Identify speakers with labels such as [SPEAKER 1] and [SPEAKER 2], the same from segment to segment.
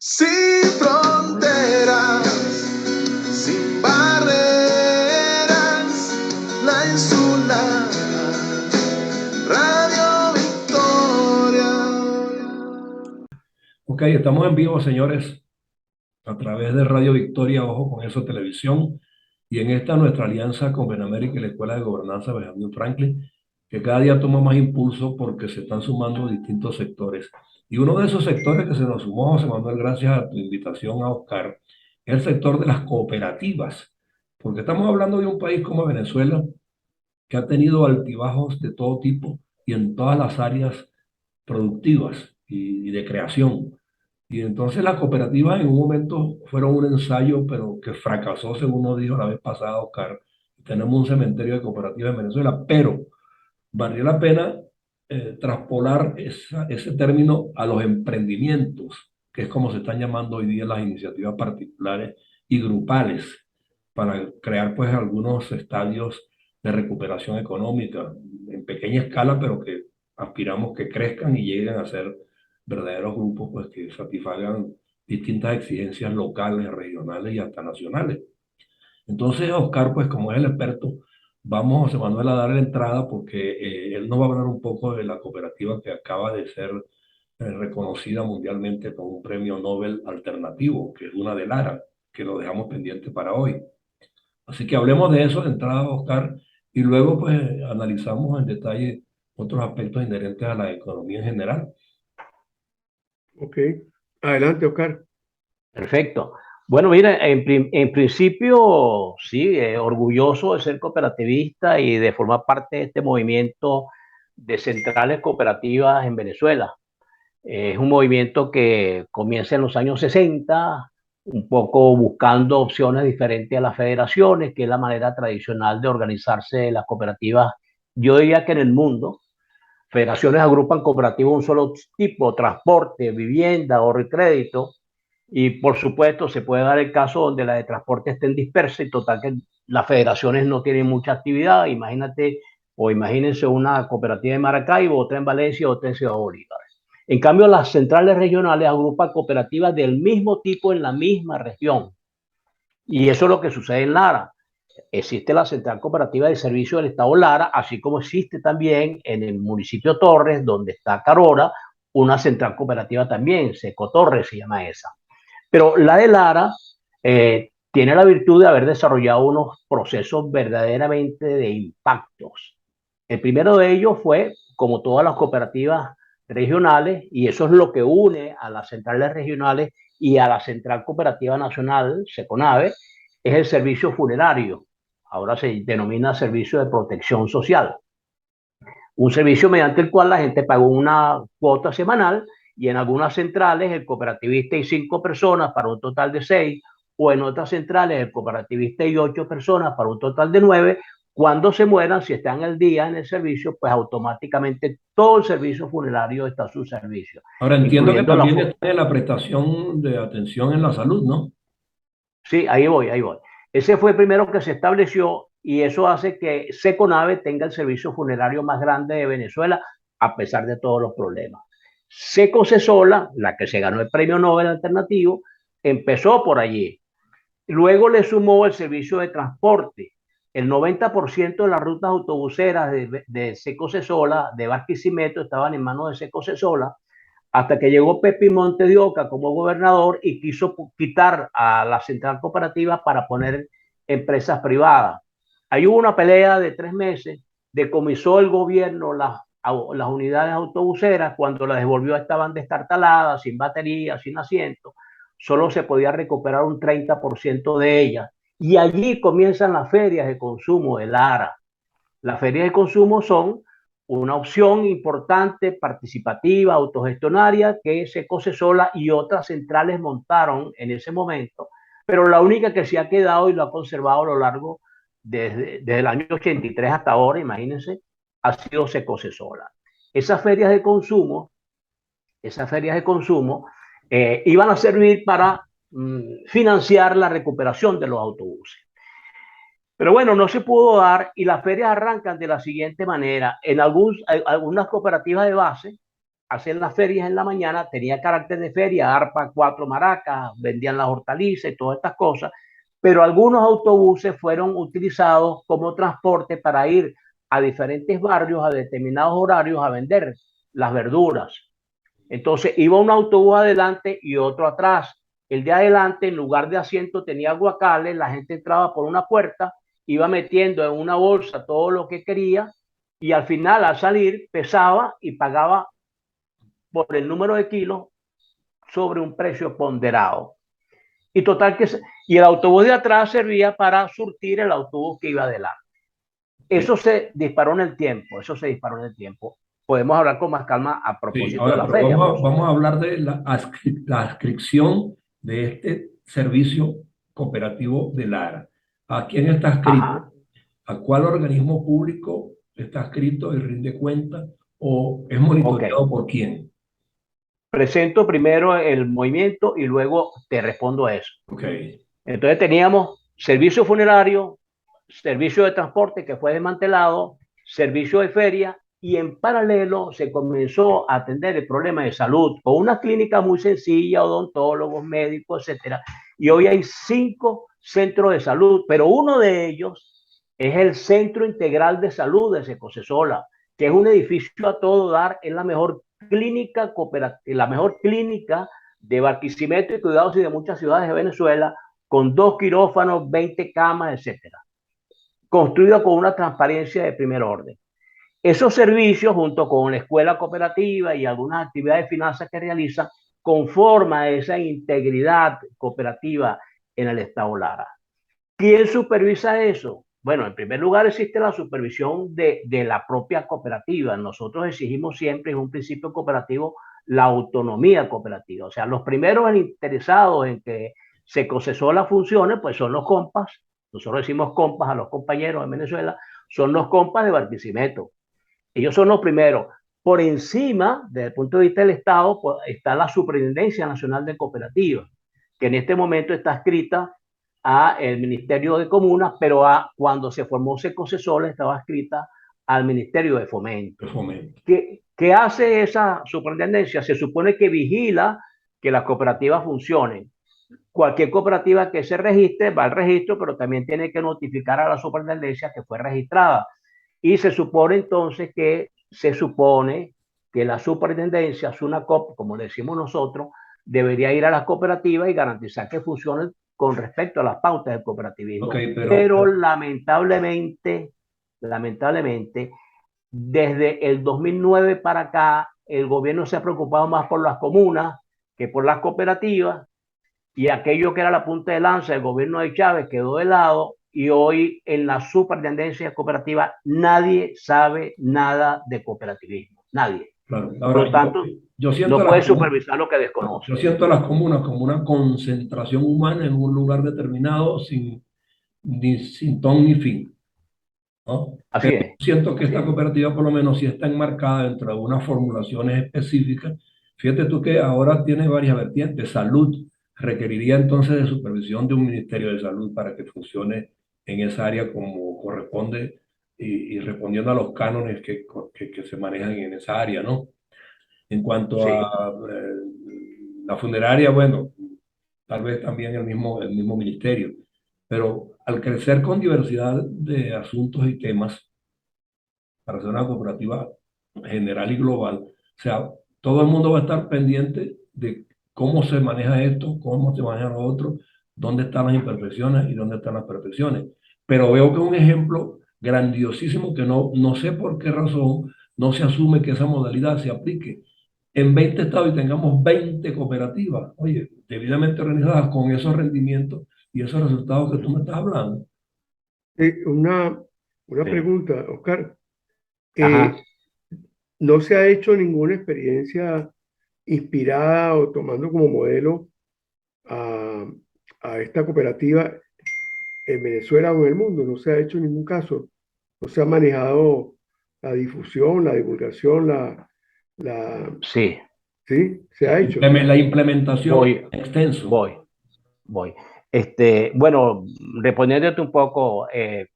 [SPEAKER 1] Sin fronteras, sin barreras, la insular, Radio Victoria.
[SPEAKER 2] Ok, estamos en vivo, señores, a través de Radio Victoria, Ojo con Eso Televisión, y en esta nuestra alianza con Benamérica y la Escuela de Gobernanza Benjamin Franklin, que cada día toma más impulso porque se están sumando distintos sectores. Y uno de esos sectores que se nos sumó, José Manuel, gracias a tu invitación a Oscar, es el sector de las cooperativas, porque estamos hablando de un país como Venezuela, que ha tenido altibajos de todo tipo y en todas las áreas productivas y de creación. Y entonces las cooperativas en un momento fueron un ensayo, pero que fracasó, según nos dijo la vez pasada Oscar. Tenemos un cementerio de cooperativas en Venezuela, pero valió la pena traspolar ese término a los emprendimientos, que es como se están llamando hoy día las iniciativas particulares y grupales, para crear pues algunos estadios de recuperación económica en pequeña escala, pero que aspiramos que crezcan y lleguen a ser verdaderos grupos pues que satisfagan distintas exigencias locales, regionales y hasta nacionales. Entonces, Oscar, pues como es el experto, vamos, José Manuel, a darle entrada porque él nos va a hablar un poco de la cooperativa que acaba de ser reconocida mundialmente con un premio Nobel alternativo, que es una de Lara, que lo dejamos pendiente para hoy. Así que hablemos de eso de entrada, Oscar, y luego pues analizamos en detalle otros aspectos inherentes a la economía en general.
[SPEAKER 3] Ok, adelante, Oscar.
[SPEAKER 4] Perfecto. Bueno, mira, en principio, sí, orgulloso de ser cooperativista y de formar parte de este movimiento de centrales cooperativas en Venezuela. Es un movimiento que comienza en los años 60, un poco buscando opciones diferentes a las federaciones, que es la manera tradicional de organizarse de las cooperativas. Yo diría que en el mundo, federaciones agrupan cooperativas de un solo tipo: transporte, vivienda, ahorro y crédito. Y por supuesto, se puede dar el caso donde la de transporte estén dispersas y total que las federaciones no tienen mucha actividad. Imagínate o imagínense una cooperativa en Maracaibo, otra en Valencia, otra en Ciudad Bolívar. En cambio, las centrales regionales agrupan cooperativas del mismo tipo en la misma región. Y eso es lo que sucede en Lara. Existe la Central Cooperativa de Servicio del Estado Lara, así como existe también en el municipio Torres, donde está Carora, una central cooperativa también, Seco Torres se llama esa. Pero la de Lara tiene la virtud de haber desarrollado unos procesos verdaderamente de impactos. El primero de ellos fue, como todas las cooperativas regionales, y eso es lo que une a las centrales regionales y a la Central Cooperativa Nacional, SECONAVE, es el servicio funerario. Ahora se denomina servicio de protección social. Un servicio mediante el cual la gente pagó una cuota semanal y en algunas centrales el cooperativista y 5 personas para un total de 6, o en otras centrales el cooperativista y 8 personas para un total de 9. Cuando se mueran, si están al día en el servicio, pues automáticamente todo el servicio funerario está a su servicio.
[SPEAKER 2] Ahora entiendo que
[SPEAKER 4] Incluyendo
[SPEAKER 2] también está en la prestación de atención en la salud, ¿no?
[SPEAKER 4] Sí, ahí voy, ahí voy. Ese fue el primero que se estableció y eso hace que Seconave tenga el servicio funerario más grande de Venezuela a pesar de todos los problemas. Secocesola, la que se ganó el premio Nobel alternativo, empezó por allí. Luego le sumó el servicio de transporte. El 90% de las rutas autobuseras de Secocesola, de Barquisimeto, estaban en manos de Secocesola, hasta que llegó Pepe Monte de Oca como gobernador y quiso quitar a la central cooperativa para poner empresas privadas. Ahí hubo una pelea de 3 meses, decomisó el gobierno las unidades autobuseras. Cuando las devolvió estaban destartaladas, sin batería, sin asiento, solo se podía recuperar un 30% de ellas. Y allí comienzan las ferias de consumo de Lara. Las ferias de consumo son una opción importante, participativa, autogestionaria, que Secocesola y otras centrales montaron en ese momento, pero la única que se ha quedado y lo ha conservado a lo largo desde el año 83 hasta ahora, imagínense, ha sido Secocesola. Esas ferias de consumo, iban a servir para financiar la recuperación de los autobuses. Pero bueno, no se pudo dar y las ferias arrancan de la siguiente manera. En algunas cooperativas de base hacer las ferias en la mañana, tenía carácter de feria, arpa, cuatro maracas, vendían las hortalizas y todas estas cosas, pero algunos autobuses fueron utilizados como transporte para ir a diferentes barrios a determinados horarios a vender las verduras. Entonces iba un autobús adelante y otro atrás. El de adelante, en lugar de asiento, tenía guacales, la gente entraba por una puerta, iba metiendo en una bolsa todo lo que quería y al final, al salir, pesaba y pagaba por el número de kilos sobre un precio ponderado. Y total que y el autobús de atrás servía para surtir el autobús que iba adelante. Eso se disparó en el tiempo, eso se disparó en el tiempo. Podemos hablar con más calma a
[SPEAKER 2] Sí,
[SPEAKER 4] propósito de
[SPEAKER 2] ahora,
[SPEAKER 4] la
[SPEAKER 2] pero
[SPEAKER 4] feria, por
[SPEAKER 2] vamos a
[SPEAKER 4] supuesto.
[SPEAKER 2] hablar de la adscripción de este servicio cooperativo de Lara. ¿A quién está adscrito?
[SPEAKER 4] Ajá.
[SPEAKER 2] ¿A cuál organismo público está adscrito y rinde cuenta? ¿O es
[SPEAKER 4] Ok.
[SPEAKER 2] monitoreado por quién?
[SPEAKER 4] Presento primero el movimiento y luego te respondo a eso.
[SPEAKER 2] Ok,
[SPEAKER 4] Entonces teníamos servicio funerario, servicio de transporte que fue desmantelado, servicio de feria y en paralelo se comenzó a atender el problema de salud con una clínica muy sencilla, odontólogos, médicos, etcétera. Y hoy hay 5 centros de salud, pero uno de ellos es el Centro Integral de Salud de Secocesola, que es un edificio a todo dar, es la mejor clínica cooperativa, la mejor clínica de Barquisimeto y cuidados y de muchas ciudades de Venezuela, con 2 quirófanos, 20 camas, etcétera, construida con una transparencia de primer orden. Esos servicios, junto con la escuela cooperativa y algunas actividades de finanzas que realizan, conforman esa integridad cooperativa en el Estado Lara. ¿Quién supervisa eso? Bueno, en primer lugar existe la supervisión de la propia cooperativa. Nosotros exigimos siempre en un principio cooperativo la autonomía cooperativa. O sea, los primeros interesados en que se Secocesola funcione, pues son los compas. Nosotros decimos compas a los compañeros en Venezuela, son los compas de Barquisimeto. Ellos son los primeros. Por encima, desde el punto de vista del Estado, pues, está la Superintendencia Nacional de Cooperativas, que en este momento está adscrita a el Ministerio de Comunas, pero cuando se formó Secocesola estaba adscrita al Ministerio de Fomento.
[SPEAKER 2] el fomento.
[SPEAKER 4] ¿Qué hace esa superintendencia? Se supone que vigila que las cooperativas funcionen. Cualquier cooperativa que se registre va al registro, pero también tiene que notificar a la superintendencia que fue registrada. Y se supone entonces que la superintendencia, SUNACOP, como decimos nosotros, debería ir a las cooperativas y garantizar que funcionen con respecto a las pautas del cooperativismo.
[SPEAKER 2] Ok,
[SPEAKER 4] Pero lamentablemente, desde el 2009 para acá, el gobierno se ha preocupado más por las comunas que por las cooperativas, y aquello que era la punta de lanza del gobierno de Chávez quedó de lado, y hoy en la superintendencia cooperativa nadie sabe nada de cooperativismo, nadie.
[SPEAKER 2] claro.
[SPEAKER 4] Por
[SPEAKER 2] Ahora,
[SPEAKER 4] lo tanto,
[SPEAKER 2] yo siento
[SPEAKER 4] no
[SPEAKER 2] las
[SPEAKER 4] puede
[SPEAKER 2] comunas,
[SPEAKER 4] supervisar lo que desconoce.
[SPEAKER 2] yo siento las comunas como una concentración humana en un lugar determinado sin ton ni fin, ¿no?
[SPEAKER 4] Así es,
[SPEAKER 2] Siento que
[SPEAKER 4] así
[SPEAKER 2] esta
[SPEAKER 4] es.
[SPEAKER 2] cooperativa por lo menos sí está enmarcada dentro de unas formulaciones específicas. Fíjate tú que ahora tiene varias vertientes. Salud requeriría entonces de supervisión de un Ministerio de Salud para que funcione en esa área como corresponde y respondiendo a los cánones que se manejan en esa área, ¿no? En cuanto
[SPEAKER 4] Sí,
[SPEAKER 2] a la funeraria, bueno, tal vez también el mismo ministerio, pero al crecer con diversidad de asuntos y temas, para ser una cooperativa general y global. O sea, todo el mundo va a estar pendiente de cómo se maneja esto, cómo se maneja lo otro, dónde están las imperfecciones y dónde están las perfecciones. Pero veo que es un ejemplo grandiosísimo que no sé por qué razón no se asume que esa modalidad se aplique en 20 estados y tengamos 20 cooperativas, oye, debidamente organizadas con esos rendimientos y esos resultados que tú me estás hablando.
[SPEAKER 3] Una
[SPEAKER 4] sí.
[SPEAKER 3] pregunta, Oscar.
[SPEAKER 4] Ajá.
[SPEAKER 3] Eh, ¿No se ha hecho ninguna experiencia inspirada o tomando como modelo a, a esta cooperativa en Venezuela o en el mundo? No se ha hecho ningún caso. No se ha manejado la difusión, la divulgación, la,
[SPEAKER 4] Sí,
[SPEAKER 3] ¿sí? Se ha hecho.
[SPEAKER 2] La implementación
[SPEAKER 4] voy,
[SPEAKER 2] extenso.
[SPEAKER 4] voy, voy. Bueno, respondiéndote un poco, en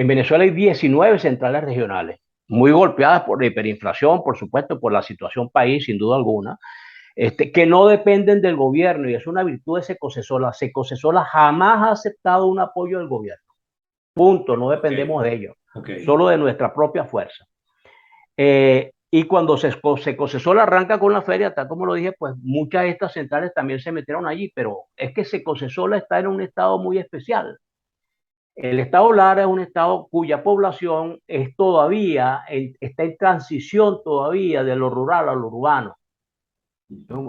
[SPEAKER 4] Venezuela hay 19 centrales regionales. muy golpeadas por la hiperinflación, por supuesto, por la situación país, sin duda alguna, que no dependen del gobierno, y es una virtud de Secocesola. Secocesola jamás ha aceptado un apoyo del gobierno. Punto, no dependemos de ello, solo de nuestra propia fuerza. Y cuando Secocesola arranca con la feria, tal como lo dije, pues muchas de estas centrales también se metieron allí, pero es que Secocesola está en un estado muy especial. El estado Lara es un estado cuya población es todavía, está en transición todavía de lo rural a lo urbano.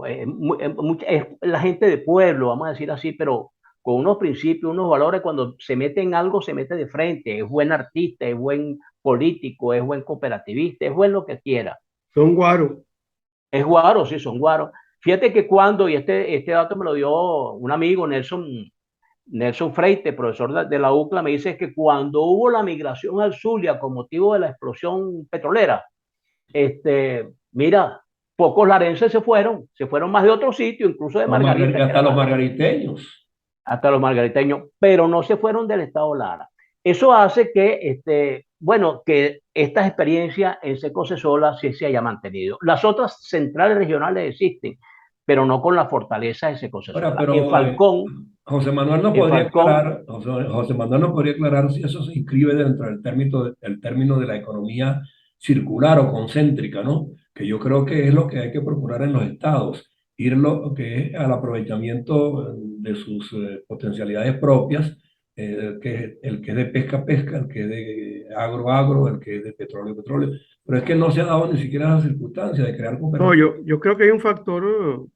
[SPEAKER 4] Es la gente de pueblo, vamos a decir así, pero con unos principios, unos valores. Cuando se mete en algo, se mete de frente. Es buen artista, es buen político, es buen cooperativista, es buen lo que quiera.
[SPEAKER 3] Son guaros.
[SPEAKER 4] Es guaro, sí, son guaros. Fíjate que cuando, y este dato me lo dio un amigo, Nelson Freite, profesor de la UCLA, me dice que cuando hubo la migración al Zulia con motivo de la explosión petrolera, mira, pocos larenses se fueron más de otro sitio, incluso de Margarita.
[SPEAKER 2] Hasta los margariteños.
[SPEAKER 4] Hasta los margariteños, pero no se fueron del estado Lara. Eso hace que, bueno, que esta experiencia en Secocesola sí se haya mantenido. Las otras centrales regionales existen, pero no con la fortaleza de Secocesola.
[SPEAKER 2] Ahora, pero
[SPEAKER 4] en Falcón,
[SPEAKER 2] José Manuel nos podría aclarar, José Manuel nos podría aclarar si eso se inscribe dentro del término de la economía circular o concéntrica, ¿no? Que yo creo que es lo que hay que procurar en los estados, ir lo que es al aprovechamiento de sus potencialidades propias, el que es de pesca, pesca, el que es de agro, agro, el que es de petróleo, petróleo. Pero es que no se ha dado ni siquiera esa circunstancia de crear
[SPEAKER 3] No,
[SPEAKER 2] cooperativas.
[SPEAKER 3] yo creo que hay un factor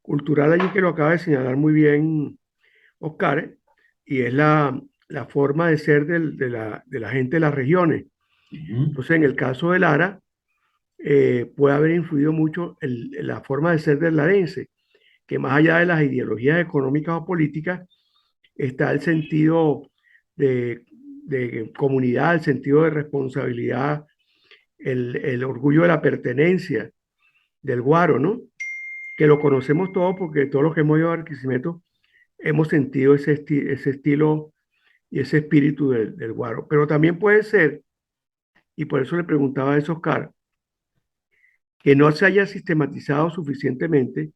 [SPEAKER 3] cultural allí que lo acaba de señalar muy bien Oscar, y es la forma de ser de la gente de las regiones. Entonces, en el caso de Lara, puede haber influido mucho la forma de ser del larense, que más allá de las ideologías económicas o políticas, está el sentido de, de comunidad, el sentido de responsabilidad, el orgullo de la pertenencia del guaro, ¿no? Que lo conocemos todos porque todos los que hemos ido a Barquisimeto hemos sentido ese estilo y ese espíritu del guaro. Pero también puede ser, y por eso le preguntaba a eso, Oscar, que no se haya sistematizado suficientemente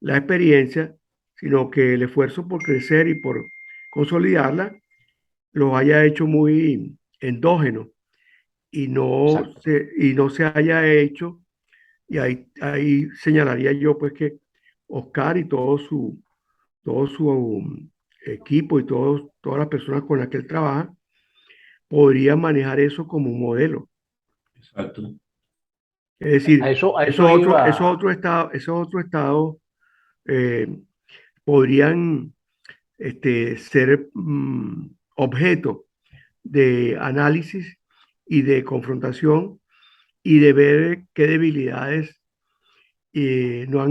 [SPEAKER 3] la experiencia, sino que el esfuerzo por crecer y por consolidarla lo haya hecho muy endógeno y no se haya hecho, y ahí señalaría yo pues que Oscar y todo su equipo y todas las personas con las que él trabaja podrían manejar eso como un modelo.
[SPEAKER 2] Exacto.
[SPEAKER 3] Es decir,
[SPEAKER 4] a eso iba.
[SPEAKER 3] esos otros estados eh, podrían ser objeto de análisis y de confrontación y de ver qué debilidades no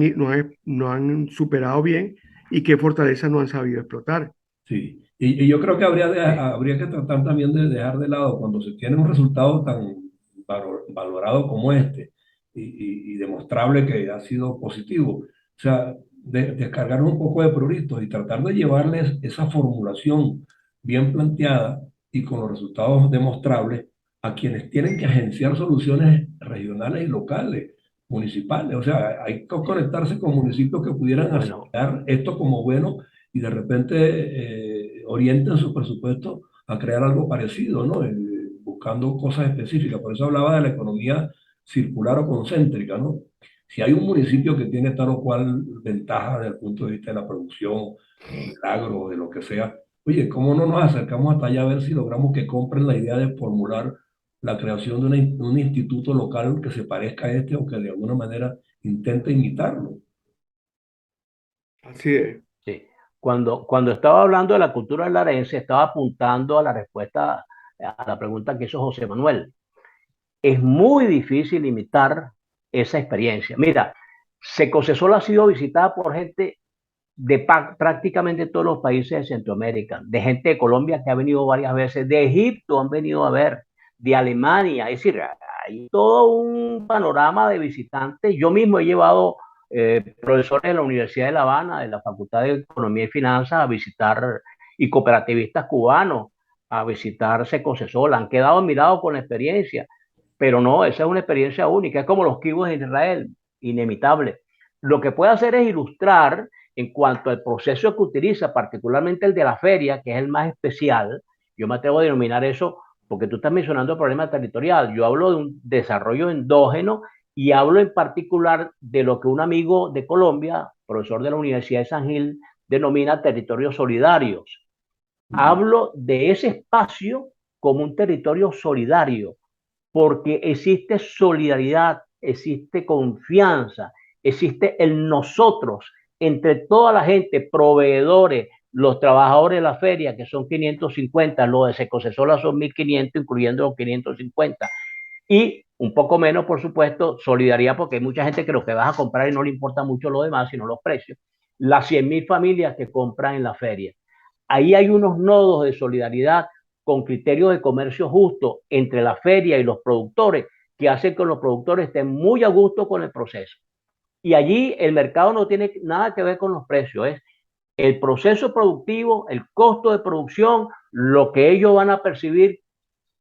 [SPEAKER 3] han superado bien y qué fortalezas no han sabido explotar.
[SPEAKER 2] Sí, y yo creo que habría que tratar también de dejar de lado cuando se tiene un resultado tan valorado como este y demostrable que ha sido positivo. O sea, descargar un poco de pruritos y tratar de llevarles esa formulación bien planteada y con los resultados demostrables a quienes tienen que agenciar soluciones regionales y locales, municipales. O sea, hay que conectarse con municipios que pudieran
[SPEAKER 4] Bueno,
[SPEAKER 2] aceptar esto como bueno y de repente orienten su presupuesto a crear algo parecido, ¿no? Buscando cosas específicas. Por eso hablaba de la economía circular o concéntrica, ¿no? Si hay un municipio que tiene tal o cual ventaja desde el punto de vista de la producción, del agro, de lo que sea, oye, ¿cómo no nos acercamos hasta allá a ver si logramos que compren la idea de formular la creación de un instituto local que se parezca a este o que de alguna manera intente imitarlo?
[SPEAKER 3] Así es.
[SPEAKER 4] sí. Cuando estaba hablando de la cultura larense, estaba apuntando a la respuesta a la pregunta que hizo José Manuel. Es muy difícil imitar esa experiencia. Mira, Secocesola ha sido visitada por gente de prácticamente todos los países de Centroamérica, de gente de Colombia que ha venido varias veces, de Egipto han venido a ver, de Alemania, es decir, hay todo un panorama de visitantes. Yo mismo he llevado profesores de la Universidad de La Habana, de la Facultad de Economía y Finanzas, a visitar, y cooperativistas cubanos, a visitar Secocesola, han quedado admirados con la experiencia. pero no, esa es una experiencia única, es como los kibos en Israel, inimitable. Lo que puede hacer es ilustrar en cuanto al proceso que utiliza, particularmente el de la feria, que es el más especial. Yo me atrevo a denominar eso porque tú estás mencionando el problema territorial. Yo hablo de un desarrollo endógeno y hablo en particular de lo que un amigo de Colombia, profesor de la Universidad de San Gil, denomina territorios solidarios. Hablo de ese espacio como un territorio solidario, porque existe solidaridad, existe confianza, existe el nosotros entre toda la gente, proveedores, los trabajadores de la feria, que son 550, los de Secocesola son 1500, incluyendo los 550, y un poco menos, por supuesto, solidaridad, porque hay mucha gente que lo que vas a comprar y no le importa mucho lo demás, sino los precios. Las 100.000 familias que compran en la feria. Ahí hay unos nodos de solidaridad con criterios de comercio justo entre la feria y los productores, que hacen que los productores estén muy a gusto con el proceso. Y allí el mercado no tiene nada que ver con los precios, es el proceso productivo, el costo de producción, lo que ellos van a percibir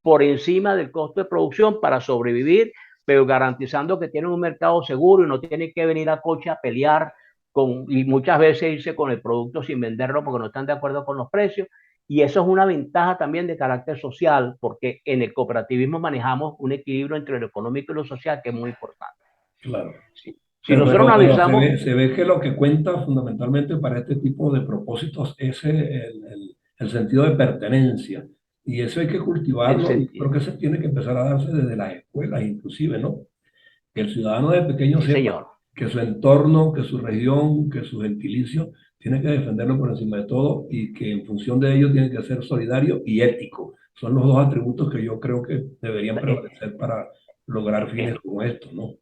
[SPEAKER 4] por encima del costo de producción para sobrevivir, pero garantizando que tienen un mercado seguro y no tienen que venir a Coche a pelear y muchas veces irse con el producto sin venderlo porque no están de acuerdo con los precios. Y eso es una ventaja también de carácter social, porque en el cooperativismo manejamos un equilibrio entre lo económico y lo social que es muy importante.
[SPEAKER 2] Claro.
[SPEAKER 4] Si nosotros analizamos...
[SPEAKER 2] se ve que lo que cuenta fundamentalmente para este tipo de propósitos es el sentido de pertenencia. Y eso hay que
[SPEAKER 4] El
[SPEAKER 2] cultivarlo y creo
[SPEAKER 4] sentido.
[SPEAKER 2] que eso tiene que empezar a darse desde las escuelas, inclusive, ¿no? Que el ciudadano de pequeño
[SPEAKER 4] Sí,
[SPEAKER 2] sepa
[SPEAKER 4] señor.
[SPEAKER 2] que su entorno, que su región, que su gentilicio, tiene que defenderlo por encima de todo y que en función de ello tiene que ser solidario y ético. Son los dos atributos que yo creo que deberían prevalecer para lograr fines como estos, ¿no?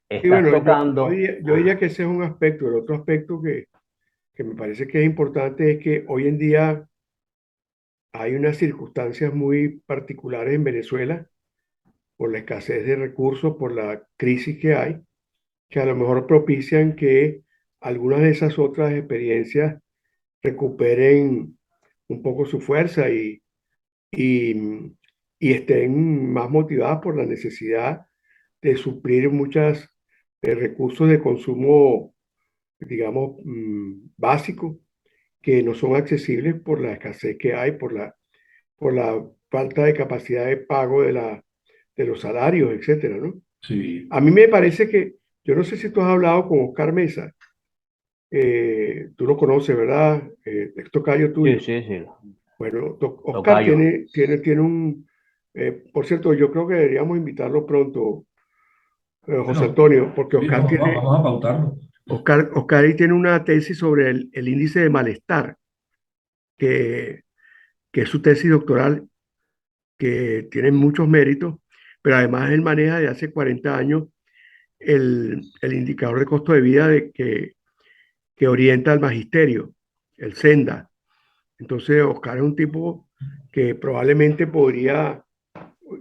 [SPEAKER 3] Y
[SPEAKER 4] Estás
[SPEAKER 3] bueno,
[SPEAKER 4] tocando...
[SPEAKER 3] yo diría que ese es un aspecto. El otro aspecto que me parece que es importante es que hoy en día hay unas circunstancias muy particulares en Venezuela por la escasez de recursos, por la crisis que hay, que a lo mejor propician que algunas de esas otras experiencias recuperen un poco su fuerza y, y estén más motivadas por la necesidad de suplir muchos recursos de consumo, digamos, básico, que no son accesibles por la escasez que hay, por la falta de capacidad de pago de los salarios, etcétera, ¿no?
[SPEAKER 2] Sí.
[SPEAKER 3] A mí me parece que, yo no sé si tú has hablado con Oscar Mesa, tú lo conoces, ¿verdad? Es tocayo
[SPEAKER 4] Sí,
[SPEAKER 3] tuyo.
[SPEAKER 4] sí, sí.
[SPEAKER 3] Bueno, Oscar
[SPEAKER 4] Tocayo.
[SPEAKER 3] tiene por cierto, yo creo que deberíamos invitarlo pronto, José
[SPEAKER 2] Bueno,
[SPEAKER 3] Antonio, porque
[SPEAKER 2] sí, vamos a pautarlo.
[SPEAKER 3] Oscar ahí tiene una tesis sobre el índice de malestar, que, que es su tesis doctoral, que tiene muchos méritos, pero además él maneja de hace 40 años el indicador de costo de vida que orienta al magisterio, el SENDA. Entonces, Oscar es un tipo que probablemente podría,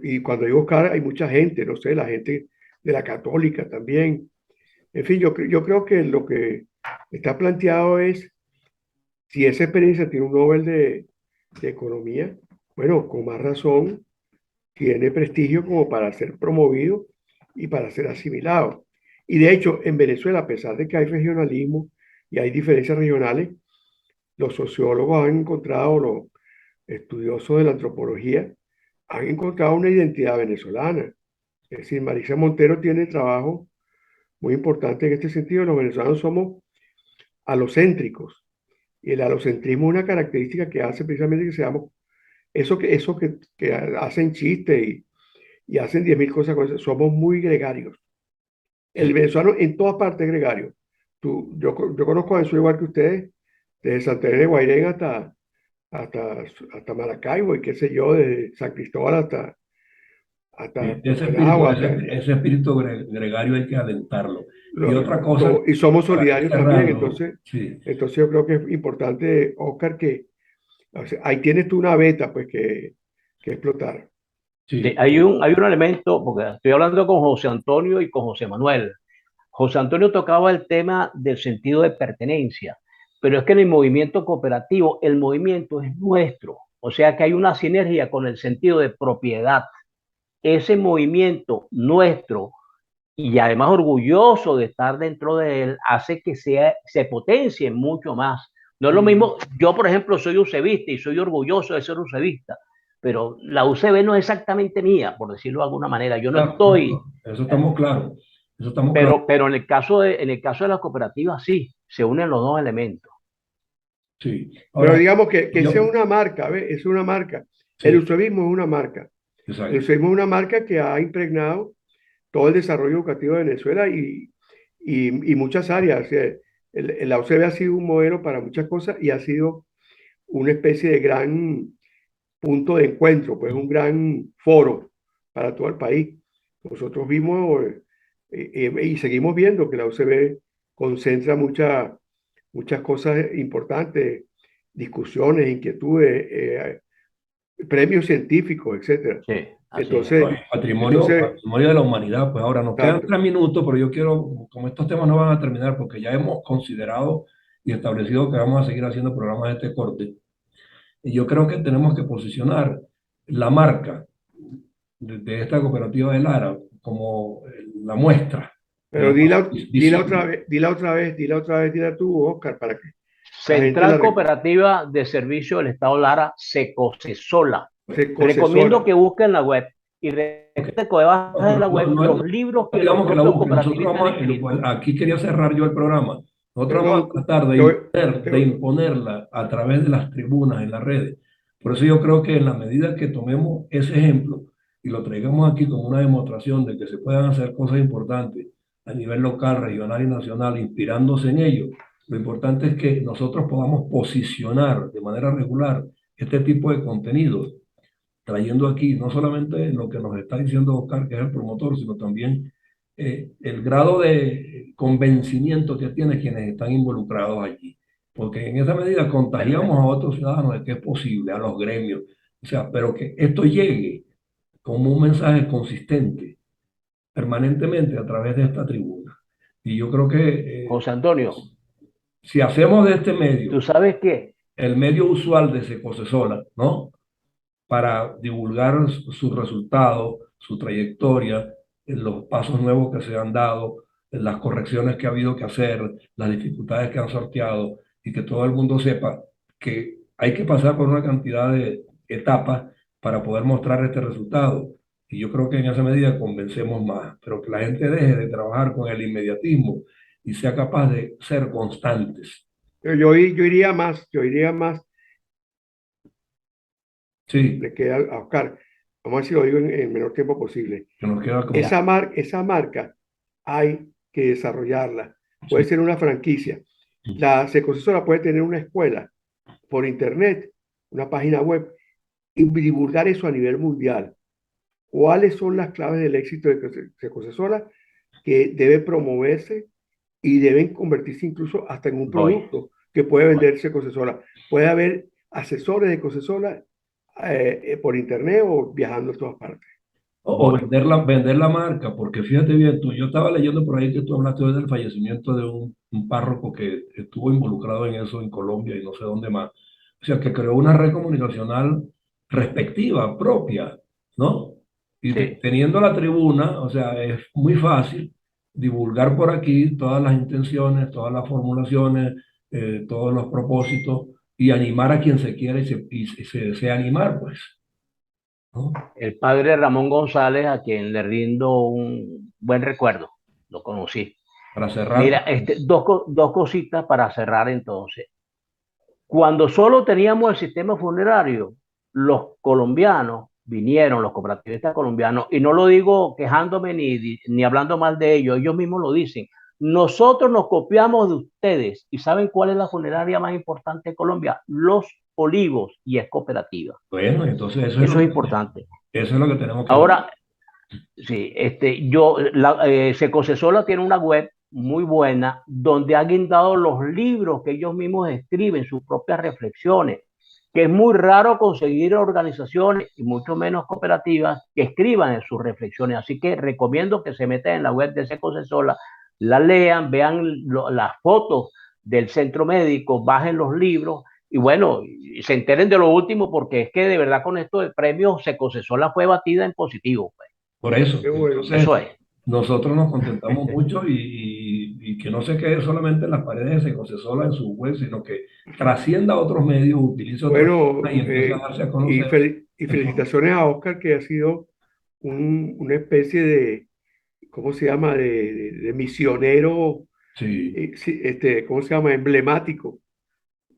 [SPEAKER 3] y cuando digo Oscar, hay mucha gente, no sé, la gente de la católica también. En fin, yo creo que lo que está planteado es, si esa experiencia tiene un Nobel de Economía, bueno, con más razón tiene prestigio como para ser promovido y para ser asimilado. Y de hecho, en Venezuela, a pesar de que hay regionalismo y hay diferencias regionales, los sociólogos han encontrado, los estudiosos de la antropología, han encontrado una identidad venezolana. Es decir, Marisa Montero tiene trabajo muy importante en este sentido. Los venezolanos somos alocéntricos. Y el alocentrismo es una característica que hace precisamente que seamos que hacen chistes y hacen 10.000 cosas con eso. Somos muy gregarios. El
[SPEAKER 2] Sí.
[SPEAKER 3] venezolano en todas partes es gregario. Yo conozco a Venezuela igual que ustedes, desde Santander de Guairén hasta Maracaibo y qué sé yo, desde San Cristóbal hasta Managua,
[SPEAKER 2] Ese espíritu gregario hay que alentarlo. Y otra cosa,
[SPEAKER 3] y somos
[SPEAKER 2] para ir
[SPEAKER 3] solidarios también.
[SPEAKER 2] cerrando, sí,
[SPEAKER 3] Entonces yo creo que es importante, Oscar, que o sea, ahí tienes tú una beta pues que explotar.
[SPEAKER 4] Sí,
[SPEAKER 2] sí,
[SPEAKER 4] hay un elemento, porque estoy hablando con José Antonio y con José Manuel. José Antonio tocaba el tema del sentido de pertenencia, pero es que en el movimiento cooperativo el movimiento es nuestro, o sea que hay una sinergia con el sentido de propiedad. ese movimiento nuestro y además orgulloso de estar dentro de él, hace que se potencie mucho más. No es lo mismo, yo por ejemplo soy UCBista y soy orgulloso de ser UCBista, pero la UCB no es exactamente mía, por decirlo de alguna manera. Yo no
[SPEAKER 2] Claro,
[SPEAKER 4] estoy,
[SPEAKER 2] eso estamos claros. Eso estamos claros.
[SPEAKER 4] pero en el caso de las cooperativas sí, se unen los dos elementos.
[SPEAKER 2] Sí.
[SPEAKER 3] Pero
[SPEAKER 2] Ahora,
[SPEAKER 3] digamos que sea
[SPEAKER 2] yo,
[SPEAKER 3] una marca, ¿ves? Es una marca. El
[SPEAKER 2] sí,
[SPEAKER 3] usuarismo es una marca. El
[SPEAKER 2] exacto.
[SPEAKER 3] usuarismo es una marca que ha impregnado todo el desarrollo educativo de Venezuela y muchas áreas. O sea, la UCB ha sido un modelo para muchas cosas y ha sido una especie de gran punto de encuentro, pues un gran foro para todo el país. Nosotros vimos y seguimos viendo que la UCB concentra muchas cosas importantes, discusiones, inquietudes, premios científicos, etcétera.
[SPEAKER 4] Sí, así es.
[SPEAKER 3] Entonces, entonces,
[SPEAKER 2] Patrimonio de la humanidad, pues ahora nos quedan
[SPEAKER 3] exacto.
[SPEAKER 2] 3 minutos, pero yo quiero, como estos temas no van a terminar, porque ya hemos considerado y establecido que vamos a seguir haciendo programas de este corte, y yo creo que tenemos que posicionar la marca de esta cooperativa de Lara como la muestra de
[SPEAKER 3] Pero
[SPEAKER 2] la más
[SPEAKER 3] dila otra
[SPEAKER 2] visible.
[SPEAKER 3] vez, dila tú, Oscar, para que la gente
[SPEAKER 4] Central Cooperativa de Servicio del Estado Lara, Secocesola.
[SPEAKER 3] se
[SPEAKER 4] Recomiendo
[SPEAKER 3] sola.
[SPEAKER 4] que busquen la web y
[SPEAKER 2] Ok.
[SPEAKER 4] recuerden que debajo
[SPEAKER 2] No,
[SPEAKER 4] de
[SPEAKER 2] pero
[SPEAKER 4] la web los libros que los
[SPEAKER 2] digamos que la
[SPEAKER 4] propios
[SPEAKER 2] busquen. Nosotros
[SPEAKER 4] cooperativistas han
[SPEAKER 2] vamos,
[SPEAKER 4] escrito.
[SPEAKER 2] pues, aquí quería cerrar yo el programa. Nosotros vamos a
[SPEAKER 3] Perdón,
[SPEAKER 2] tratar
[SPEAKER 3] te voy-
[SPEAKER 2] de
[SPEAKER 3] te-
[SPEAKER 2] imponerla a través de las tribunas en las redes. Por eso yo creo que en la medida que tomemos ese ejemplo y lo traigamos aquí como una demostración de que se puedan hacer cosas importantes a nivel local, regional y nacional, inspirándose en ello, lo importante es que nosotros podamos posicionar de manera regular este tipo de contenidos trayendo aquí no solamente lo que nos está diciendo Oscar, que es el promotor, sino también el grado de convencimiento que tiene quienes están involucrados allí. Porque en esa medida contagiamos a
[SPEAKER 4] Perfecto.
[SPEAKER 2] otros ciudadanos de que es posible, a los gremios. O sea, pero que esto llegue como un mensaje consistente, permanentemente a través de esta tribuna. Y yo creo que
[SPEAKER 4] José Antonio,
[SPEAKER 2] si hacemos de este medio
[SPEAKER 4] tú sabes que
[SPEAKER 2] el medio usual de Secocesola, ¿no? Para divulgar sus resultados, su trayectoria, los pasos nuevos que se han dado, las correcciones que ha habido que hacer, las dificultades que han sorteado y que todo el mundo sepa que hay que pasar por una cantidad de etapas para poder mostrar este resultado. Y yo creo que en esa medida convencemos más, pero que la gente deje de trabajar con el inmediatismo y sea capaz de ser constantes.
[SPEAKER 3] yo iría más,
[SPEAKER 2] Sí,
[SPEAKER 3] le queda a Oscar, vamos a ver si lo digo en el menor tiempo posible.
[SPEAKER 2] que nos queda como...
[SPEAKER 4] mira,
[SPEAKER 3] Esa marca hay que desarrollarla. Puede
[SPEAKER 2] Sí.
[SPEAKER 3] ser una franquicia. La Secosesora puede tener una escuela por internet, una página web, y divulgar eso a nivel mundial. ¿Cuáles son las claves del éxito de Secosesora que debe promoverse y deben convertirse incluso hasta en un
[SPEAKER 4] voy.
[SPEAKER 3] producto que puede venderse Ecosesora? Puede haber asesores de Ecosesora por internet o viajando a todas partes.
[SPEAKER 2] O
[SPEAKER 4] Voy.
[SPEAKER 2] vender la marca, porque fíjate bien tú, yo estaba leyendo por ahí que tú hablaste hoy del fallecimiento de un párroco que estuvo involucrado en eso en Colombia y no sé dónde más. O sea, que creó una red comunicacional respectiva, propia, ¿no? Y
[SPEAKER 4] Sí.
[SPEAKER 2] teniendo la tribuna, o sea, es muy fácil divulgar por aquí todas las intenciones, todas las formulaciones, todos los propósitos y animar a quien se quiera y se desea animar, pues, ¿no?
[SPEAKER 4] El padre Ramón González, a quien le rindo un buen recuerdo, lo conocí.
[SPEAKER 2] Para cerrar.
[SPEAKER 4] Mira, dos cositas para cerrar entonces. Cuando solo teníamos el sistema funerario, los colombianos vinieron, los cooperativistas colombianos, y no lo digo quejándome ni hablando mal de ellos, ellos mismos lo dicen. Nosotros nos copiamos de ustedes y ¿saben cuál es la funeraria más importante de Colombia? Los Olivos, y es cooperativa.
[SPEAKER 2] Bueno, entonces
[SPEAKER 4] Eso es importante.
[SPEAKER 2] eso es lo que tenemos que ver.
[SPEAKER 4] Ahora, sí, Secocesola tiene una web muy buena donde han guindado los libros que ellos mismos escriben, sus propias reflexiones, que es muy raro conseguir organizaciones y mucho menos cooperativas que escriban en sus reflexiones. Así que recomiendo que se metan en la web de Secocesola, la lean, vean las fotos del centro médico, bajen los libros y bueno, y se enteren de lo último porque es que de verdad con esto del premio Secocesola fue batida en positivo, pues.
[SPEAKER 2] Por eso.
[SPEAKER 3] Qué bueno.
[SPEAKER 2] Entonces,
[SPEAKER 4] Eso es.
[SPEAKER 2] nosotros nos contentamos mucho y que no se quede solamente en las paredes de Secocesola en su web, sino que trascienda a otros medios, utilice otras
[SPEAKER 3] Bueno,
[SPEAKER 2] cosas y empiece a darse a
[SPEAKER 3] y,
[SPEAKER 2] conocer.
[SPEAKER 3] y felicitaciones a Oscar, que ha sido una especie de, ¿cómo se llama? De misionero,
[SPEAKER 2] Sí.
[SPEAKER 3] sí, ¿cómo se llama? Emblemático.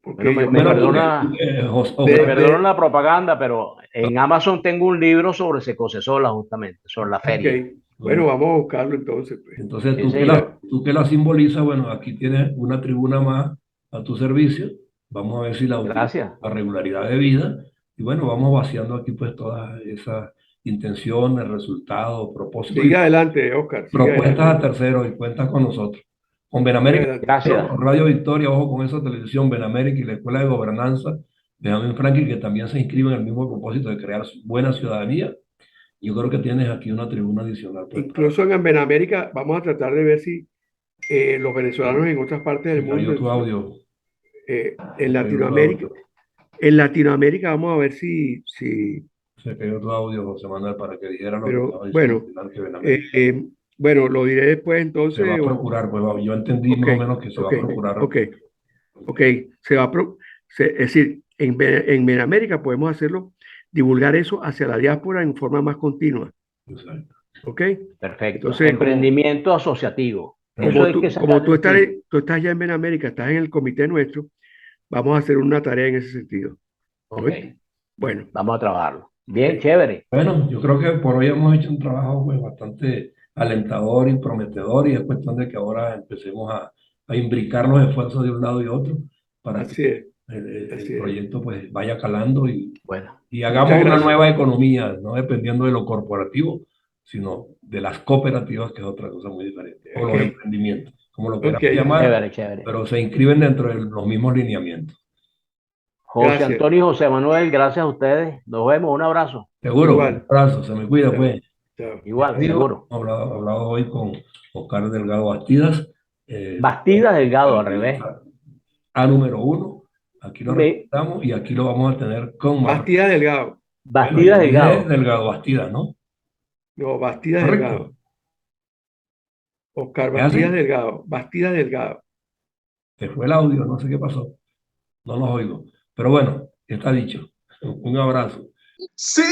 [SPEAKER 4] Bueno,
[SPEAKER 3] Porque yo
[SPEAKER 4] me
[SPEAKER 3] me
[SPEAKER 2] Menos tú
[SPEAKER 3] acuerdo
[SPEAKER 4] perdona, me
[SPEAKER 3] de,
[SPEAKER 2] Oscar,
[SPEAKER 4] perdonan
[SPEAKER 3] de-
[SPEAKER 4] la propaganda, pero en Amazon tengo un libro sobre Secocesola, justamente, sobre la
[SPEAKER 3] ok,
[SPEAKER 4] feria.
[SPEAKER 3] bueno, vamos a buscarlo entonces, pues.
[SPEAKER 2] entonces,
[SPEAKER 4] Sí, señor.
[SPEAKER 2] tú que la simbolizas, bueno, aquí tienes una tribuna más a tu servicio. Vamos a ver si la utilizas
[SPEAKER 4] Gracias.
[SPEAKER 2] a regularidad de vida. Y bueno, vamos vaciando aquí pues todas esas intenciones, resultados, propósitos y
[SPEAKER 3] Sigue adelante, Oscar, sigue
[SPEAKER 2] propuestas a
[SPEAKER 3] adelante,
[SPEAKER 2] terceros y cuenta con nosotros. Con
[SPEAKER 3] sigue
[SPEAKER 2] Benamérica,
[SPEAKER 3] adelante.
[SPEAKER 2] pero
[SPEAKER 4] Gracias.
[SPEAKER 2] con Radio Victoria, ojo con esa televisión, Benamérica y la Escuela de Gobernanza de Benjamin Franklin, que también se inscriben en el mismo propósito de crear buena ciudadanía. Yo creo que tienes aquí una tribuna adicional pues,
[SPEAKER 3] Incluso en América vamos a tratar de ver si los venezolanos en otras partes del
[SPEAKER 2] se cayó
[SPEAKER 3] mundo,
[SPEAKER 2] tu audio,
[SPEAKER 3] en
[SPEAKER 2] se cayó tu
[SPEAKER 3] Latinoamérica,
[SPEAKER 2] audio,
[SPEAKER 3] en Latinoamérica vamos a ver si,
[SPEAKER 2] se cayó tu audio, José Manuel, para que dijera lo que
[SPEAKER 3] pero
[SPEAKER 2] estaba diciendo al
[SPEAKER 3] bueno,
[SPEAKER 2] final, que
[SPEAKER 3] eh,
[SPEAKER 2] Benamérica
[SPEAKER 3] eh, bueno, lo diré después
[SPEAKER 2] se va a
[SPEAKER 3] entonces,
[SPEAKER 2] procurar, pues yo entendí
[SPEAKER 3] ok,
[SPEAKER 2] más o menos que se va
[SPEAKER 3] ok,
[SPEAKER 2] a procurar.
[SPEAKER 3] ok, ok, se va a, es decir, en América podemos hacerlo, divulgar eso hacia la diáspora en forma más continua,
[SPEAKER 2] Exacto.
[SPEAKER 3] ok,
[SPEAKER 4] Perfecto.
[SPEAKER 3] entonces
[SPEAKER 4] Emprendimiento asociativo. Eso hay que
[SPEAKER 3] como
[SPEAKER 4] sacarle el tip.
[SPEAKER 3] tú estás ya en América, estás en el comité nuestro, vamos a hacer una tarea en ese sentido,
[SPEAKER 4] Ok,
[SPEAKER 3] ¿oíste? Bueno,
[SPEAKER 4] vamos a trabajarlo.
[SPEAKER 3] ok,
[SPEAKER 4] Bien, chévere.
[SPEAKER 2] Bueno, yo creo que por hoy hemos hecho un trabajo pues, bastante alentador y prometedor y es cuestión de que ahora empecemos a imbricar los esfuerzos de un lado y otro para que
[SPEAKER 3] así es,
[SPEAKER 2] el
[SPEAKER 3] así es.
[SPEAKER 2] proyecto pues vaya calando
[SPEAKER 4] Bueno,
[SPEAKER 2] y
[SPEAKER 3] Muchas
[SPEAKER 2] hagamos una
[SPEAKER 3] gracias.
[SPEAKER 2] nueva economía, no dependiendo de lo corporativo, sino de las cooperativas, que es otra cosa muy diferente, o los
[SPEAKER 3] Ok,
[SPEAKER 2] emprendimientos, como lo
[SPEAKER 3] ok,
[SPEAKER 2] queramos llamar,
[SPEAKER 4] chévere, chévere.
[SPEAKER 2] pero se inscriben dentro de los mismos lineamientos.
[SPEAKER 4] José
[SPEAKER 3] gracias.
[SPEAKER 4] Antonio y José Manuel, gracias a ustedes. Nos vemos. Un abrazo.
[SPEAKER 2] Seguro, un
[SPEAKER 3] Igual.
[SPEAKER 2] abrazo, se me cuida
[SPEAKER 3] Chao,
[SPEAKER 2] pues.
[SPEAKER 3] chao.
[SPEAKER 2] Ya
[SPEAKER 4] Igual,
[SPEAKER 2] digo,
[SPEAKER 4] seguro.
[SPEAKER 2] hablado hoy con Oscar Delgado Bastidas,
[SPEAKER 4] Bastidas Delgado, al revés.
[SPEAKER 2] periodista A número uno. Aquí lo
[SPEAKER 4] Me,
[SPEAKER 2] recordamos y aquí lo vamos a tener con Marco.
[SPEAKER 3] Bastida Delgado.
[SPEAKER 2] Bueno, yo
[SPEAKER 4] Bastidas
[SPEAKER 2] dije
[SPEAKER 4] Delgado.
[SPEAKER 2] Delgado Bastidas, ¿no?
[SPEAKER 3] No, Bastida
[SPEAKER 2] Correcto.
[SPEAKER 3] Delgado. Oscar
[SPEAKER 2] ¿Es
[SPEAKER 3] Bastidas
[SPEAKER 2] así?
[SPEAKER 3] Delgado. Bastida Delgado.
[SPEAKER 2] Se fue el audio, no sé qué pasó. No los oigo. Pero bueno, está dicho. Un abrazo.
[SPEAKER 1] Sin